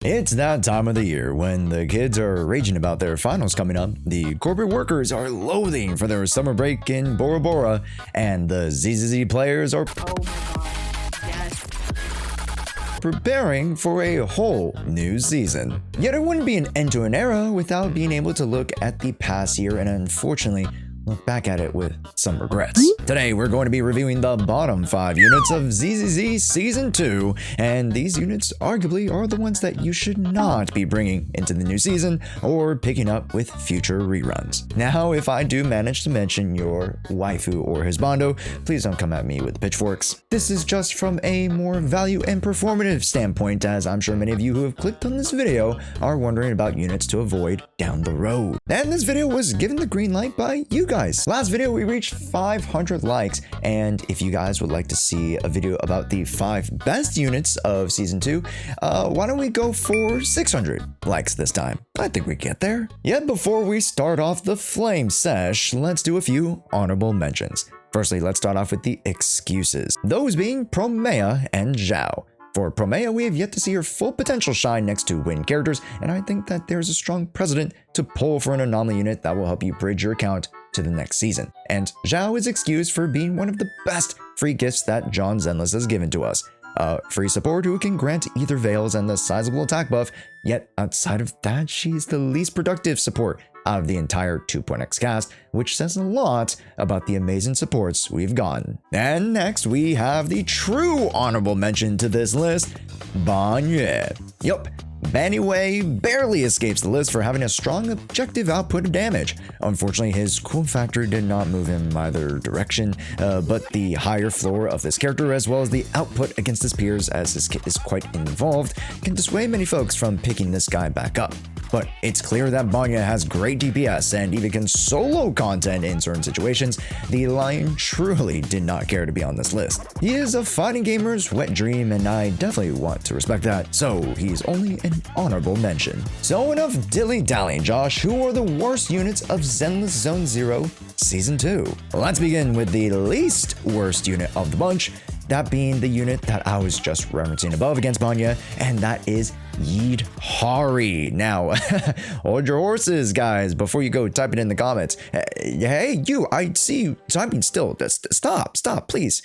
It's that time of the year when the kids are raging about their finals coming up, the corporate workers are loathing for their summer break in Bora Bora, and the ZZZ players are preparing for a whole new season. Yet it wouldn't be an end to an era without being able to look at the past year and unfortunately look back at it with some regrets. Today, we're going to be reviewing the bottom 5 units of ZZZ Season 2, and these units arguably are the ones that you should not be bringing into the new season or picking up with future reruns. Now, if I do manage to mention your waifu or husbando, please don't come at me with pitchforks. This is just from a more value and performative standpoint, as I'm sure many of you who have clicked on this video are wondering about units to avoid down the road. And this video was given the green light by you guys. Last video we reached 500 likes, and if you guys would like to see a video about the 5 best units of season 2, why don't we go for 600 likes this time? I think we get there. Yet before we start off the flame sesh, let's do a few honorable mentions. Firstly, let's start off with the excuses, those being Promea and Zhao. For Promea, we have yet to see her full potential shine next to win characters, and I think that there's a strong precedent to pull for an anomaly unit that will help you bridge your account to the next season. And Zhao is excused for being one of the best free gifts that John Zenless has given to us. Free support who can grant either Veils and the sizable attack buff, yet outside of that, she's the least productive support out of the entire 2.x cast, which says a lot about the amazing supports we've gotten. And next, we have the true honorable mention to this list, Banye. Yup, Banye barely escapes the list for having a strong objective output of damage. Unfortunately, his cool factor did not move him either direction, but the higher floor of this character, as well as the output against his peers as his kit is quite involved, can dissuade many folks from picking this guy back up. But it's clear that Banye has great DPS and even can solo content in certain situations. The Lion truly did not care to be on this list. He is a fighting gamer's wet dream, and I definitely want to respect that, so he's only an honorable mention. So enough dilly-dallying, Josh. Who are the worst units of Zenless Zone 0 Season 2? Let's begin with the least worst unit of the bunch, that being the unit that I was just referencing above against Banye, and that is Yehari. Now, hold your horses, guys, before you go type it in the comments. Hey, you, I see you typing still. Stop, please.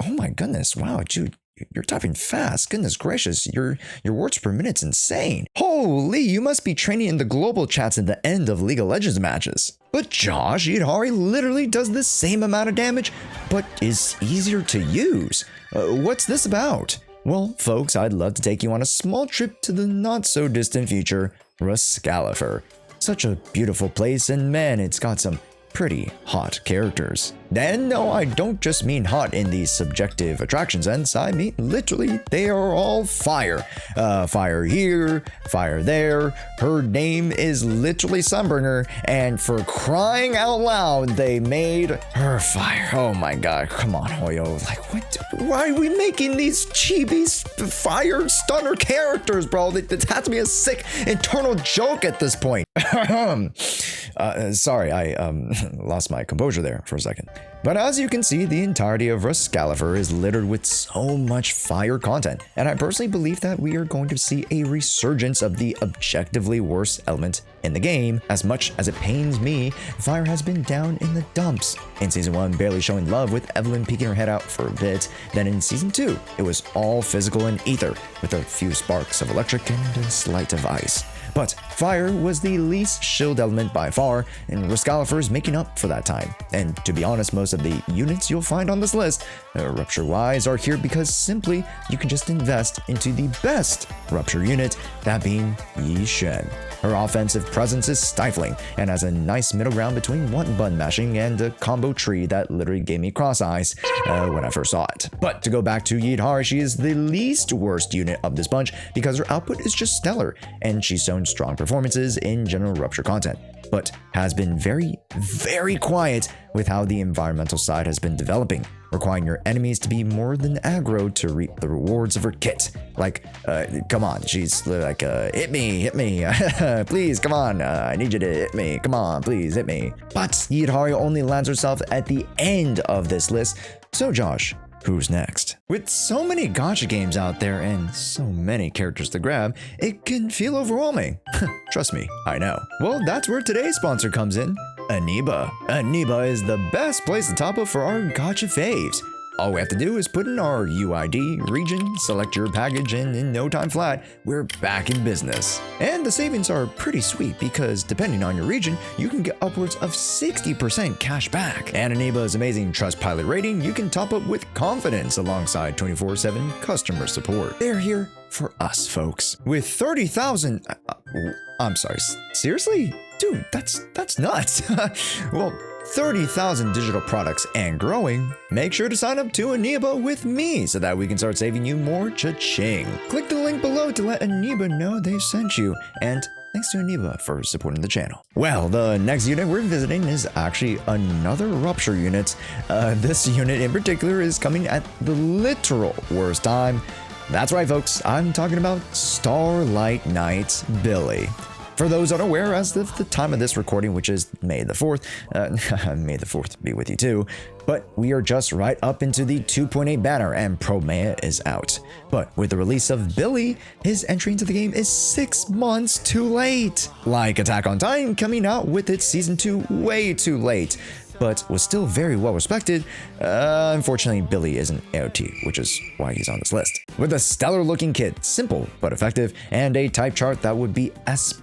Oh my goodness, wow, dude. You're typing fast. Goodness gracious, your words per minute's insane. Holy, you must be training in the global chats at the end of League of Legends matches. But Josh, Yehari literally does the same amount of damage, but is easier to use. What's this about? Well, folks, I'd love to take you on a small trip to the not-so-distant future, Ruscalifer. Such a beautiful place, and man, it's got some pretty hot characters. And no, I don't just mean hot in the subjective attraction sense, I mean literally they are all fire. Fire here, fire there. Her name is literally Sunburner, and for crying out loud, they made her fire. Oh my god, come on, Hoyo. Like, what? Why are we making these chibi fire stunner characters, bro? It has to be a sick internal joke at this point. Sorry, I lost my composure there for a second. But as you can see, the entirety of Ruscalifer is littered with so much fire content, and I personally believe that we are going to see a resurgence of the objectively worst element in the game. As much as it pains me, fire has been down in the dumps. In Season 1, barely showing love with Evelyn peeking her head out for a bit, then in Season 2, it was all physical and ether, with a few sparks of electric and a slight of ice. But fire was the least shield element by far, and Ruscalifer is making up for that time. And to be honest, most of the units you'll find on this list, Rupture-wise, are here because simply you can just invest into the best Rupture unit, that being Yishen. Her offensive presence is stifling, and has a nice middle ground between one-button mashing and a combo tree that literally gave me cross eyes when I first saw it. But to go back to Yehari, she is the least worst unit of this bunch because her output is just stellar, and she's shown strong performances in general Rupture content, but has been very, very quiet with how the environmental side has been developing, requiring your enemies to be more than aggro to reap the rewards of her kit. Like, come on, she's like, hit me, please, come on, I need you to hit me, come on, please, hit me. But Yehari only lands herself at the end of this list, so Josh, who's next? With so many gacha games out there and so many characters to grab, it can feel overwhelming. Trust me, I know. Well, that's where today's sponsor comes in, Aniba. Aniba is the best place to top up for our gacha faves. All we have to do is put in our UID, region, select your package, and in no time flat, we're back in business. And the savings are pretty sweet because depending on your region, you can get upwards of 60% cash back. And Aniba's amazing Trustpilot rating, you can top up with confidence alongside 24/7 customer support. They're here for us, folks. With 30,000... I'm sorry, seriously? Dude, that's nuts. Well, 30,000 digital products and growing, make sure to sign up to Aniba with me so that we can start saving you more cha-ching. Click the link below to let Aniba know they sent you, and thanks to Aniba for supporting the channel. Well, the next unit we're visiting is actually another Rupture unit. This unit in particular is coming at the literal worst time. That's right, folks, I'm talking about Starlight Knight Billy. For those unaware, as of the time of this recording, which is May the 4th, May the 4th be with you too, but we are just right up into the 2.8 banner and Promea is out. But with the release of Billy, his entry into the game is 6 months too late. Like Attack on Titan coming out with its Season 2 way too late, but was still very well respected. Unfortunately, Billy isn't AOT, which is why he's on this list. With a stellar looking kit, simple but effective, and a type chart that would be S+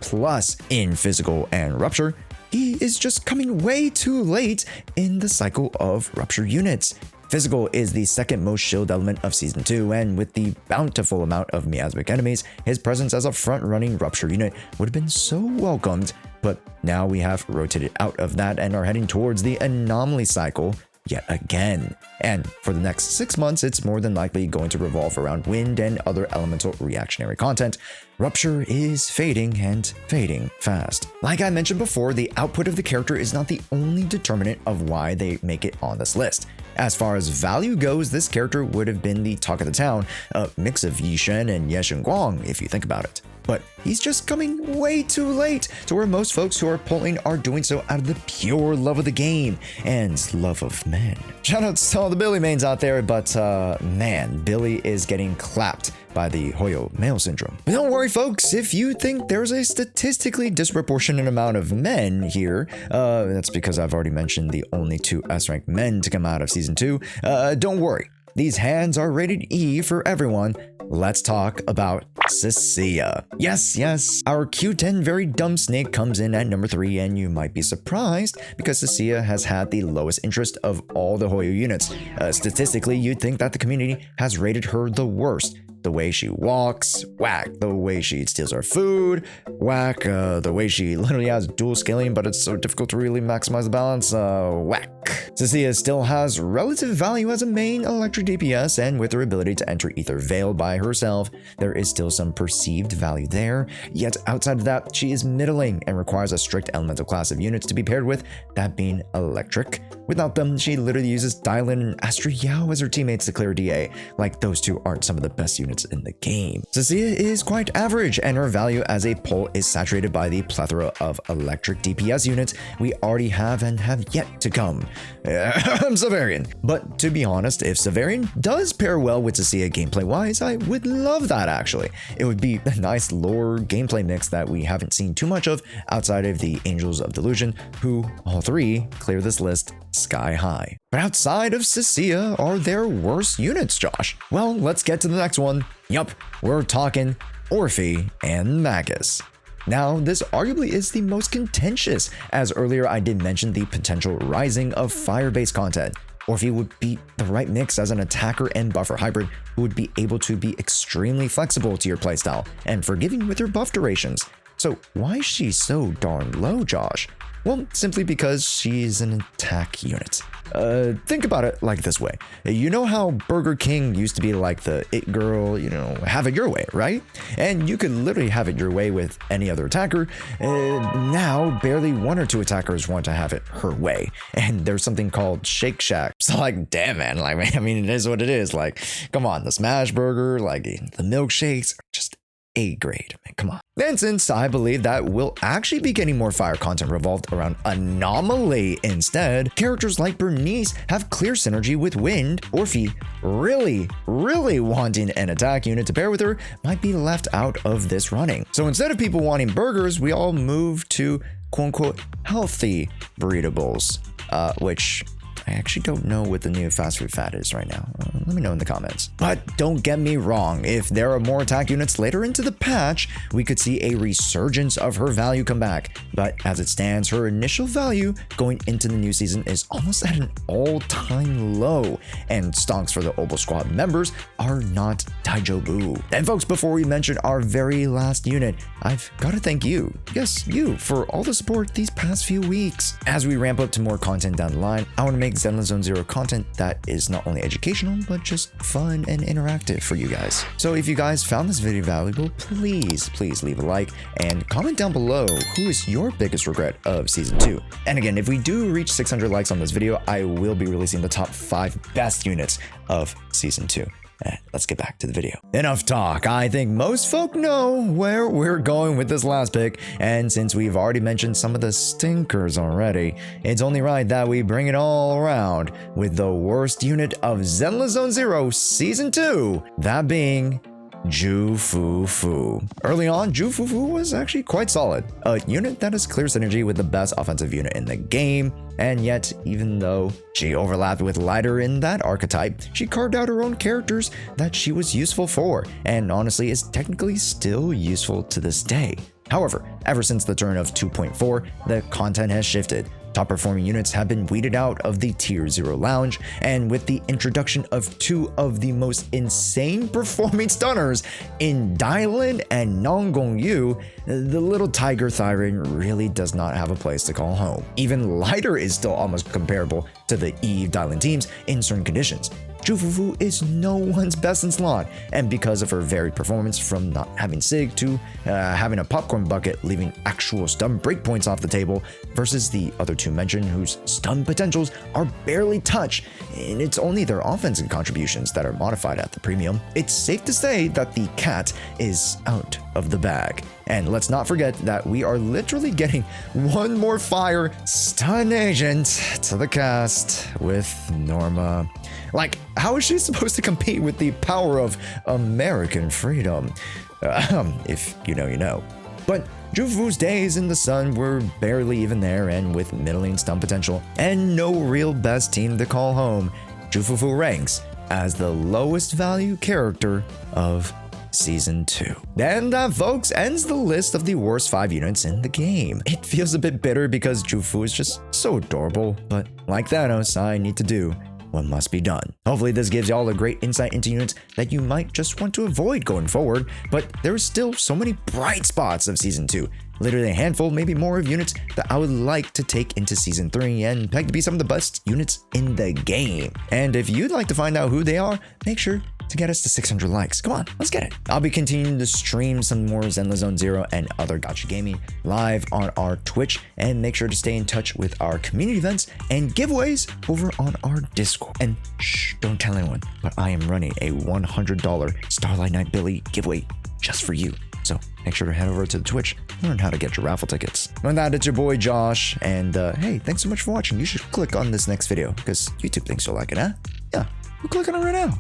in physical and Rupture, he is just coming way too late in the cycle of Rupture units. Physical is the second most shield element of Season 2, and with the bountiful amount of miasmic enemies, his presence as a front-running Rupture unit would have been so welcomed, but now we have rotated out of that and are heading towards the anomaly cycle yet again. And for the next 6 months, it's more than likely going to revolve around wind and other elemental reactionary content. Rupture is fading and fading fast. Like I mentioned before, the output of the character is not the only determinant of why they make it on this list. As far as value goes, this character would have been the talk of the town, a mix of Yishen and Yeshen Guang if you think about it. But he's just coming way too late to where most folks who are pulling are doing so out of the pure love of the game and love of men. Shoutouts to all the Billy mains out there, but man, Billy is getting clapped by the Hoyo male syndrome. But don't worry, folks, if you think there's a statistically disproportionate amount of men here, that's because I've already mentioned the only 2 S-ranked men to come out of Season 2. Don't worry, these hands are rated E for everyone. Let's talk about Cecia. Yes, our Q10 very dumb snake comes in at number 3, and you might be surprised because Cecia has had the lowest interest of all the Hoyo units. Statistically, you'd think that the community has rated her the worst. The way she walks, whack. The way she steals our food, whack. The way she literally has dual scaling, but it's so difficult to really maximize the balance, whack. Cecia still has relative value as a main electric DPS, and with her ability to enter Ether Veil by herself, there is still some perceived value there. Yet outside of that, she is middling and requires a strict elemental class of units to be paired with, that being electric. Without them, she literally uses Dylan and Astra Yao as her teammates to clear DA. Like, those two aren't some of the best units in the game. Cecia is quite average, and her value as a pull is saturated by the plethora of electric DPS units we already have and have yet to come. Severian. But to be honest, if Severian does pair well with Cecia gameplay-wise, I would love that actually. It would be a nice lore gameplay mix that we haven't seen too much of outside of the Angels of Delusion, who all 3 clear this list sky high. But outside of Cecia, are there worse units, Josh? Well, let's get to the next one. Yup, we're talking Orphe and Magus. Now, this arguably is the most contentious, as earlier I did mention the potential rising of fire-based content. Orphe would be the right mix as an attacker and buffer hybrid who would be able to be extremely flexible to your playstyle and forgiving with her buff durations. So why is she so darn low, Josh? Well, simply because she's an attack unit. Think about it like this way. You know how Burger King used to be like the it girl, have it your way, right? And you could literally have it your way with any other attacker. Now, barely 1 or 2 attackers want to have it her way. And there's something called Shake Shack. So like, damn man, like, I mean, it is what it is. Like, come on, the Smash Burger, like the milkshakes are just A grade. Man, come on. And since I believe that we'll actually be getting more fire content revolved around Anomaly instead, characters like Bernice have clear synergy with Wind. Orphe really wanting an attack unit to pair with her might be left out of this running. So instead of people wanting burgers, we all move to quote-unquote healthy breedables, which I actually don't know what the new fast food fad is right now. Let me know in the comments. But don't get me wrong, if there are more attack units later into the patch, we could see a resurgence of her value come back. But as it stands, her initial value going into the new season is almost at an all-time low, and stonks for the Obo Squad members are not Daijobu. And folks, before we mention our very last unit, I've got to thank you, yes, you, for all the support these past few weeks. As we ramp up to more content down the line, I want to make Zenless Zone Zero content that is not only educational, but just fun and interactive for you guys. So if you guys found this video valuable, please leave a like and comment down below who is your biggest regret of Season 2. And again, if we do reach 600 likes on this video, I will be releasing the top 5 best units of Season 2. Let's get back to the video. Enough talk. I think most folk know where we're going with this last pick, and since we've already mentioned some of the stinkers already, it's only right that we bring it all around with the worst unit of Zenless Zone Zero Season 2, that being Jufufu. Early on, Jufufu was actually quite solid, a unit that has clear synergy with the best offensive unit in the game, and yet, even though she overlapped with Lighter in that archetype, she carved out her own characters that she was useful for, and honestly is technically still useful to this day. However, ever since the turn of 2.4, the content has shifted. Top performing units have been weeded out of the Tier 0 lounge, and with the introduction of 2 of the most insane performing stunners in Dylan and Nongongyu, the little tiger Thyrin really does not have a place to call home. Even Lighter is still almost comparable to the Eve Dylan teams in certain conditions. Jufufu is no one's best in slot, and because of her varied performance from not having Sig to having a popcorn bucket leaving actual stun breakpoints off the table versus the other 2 mentioned whose stun potentials are barely touched, and it's only their offensive contributions that are modified at the premium, it's safe to say that the cat is out of the bag. And let's not forget that we are literally getting one more fire stun agent to the cast with Norma. Like, how is she supposed to compete with the power of American freedom? If you know, you know. But Jufufu's days in the sun were barely even there, and with middling stun potential and no real best team to call home, Jufufu ranks as the lowest value character of Season 2. And that, folks, ends the list of the worst 5 units in the game. It feels a bit bitter because Jufu is just so adorable, but like Thanos, I need to do what must be done. Hopefully this gives y'all a great insight into units that you might just want to avoid going forward, but there's still so many bright spots of Season 2. Literally a handful, maybe more of units that I would like to take into Season 3 and peg to be some of the best units in the game. And if you'd like to find out who they are, make sure to get us to 600 likes. Come on, let's get it. I'll be continuing to stream some more Zenless Zone Zero and other gacha gaming live on our Twitch, and make sure to stay in touch with our community events and giveaways over on our Discord. And shh, don't tell anyone, but I am running a $100 Starlight Night Billy giveaway just for you. So make sure to head over to the Twitch, learn how to get your raffle tickets. And that, it's your boy Josh, and hey, thanks so much for watching. You should click on this next video because YouTube thinks you'll like it, huh? Yeah, we'll click on it right now.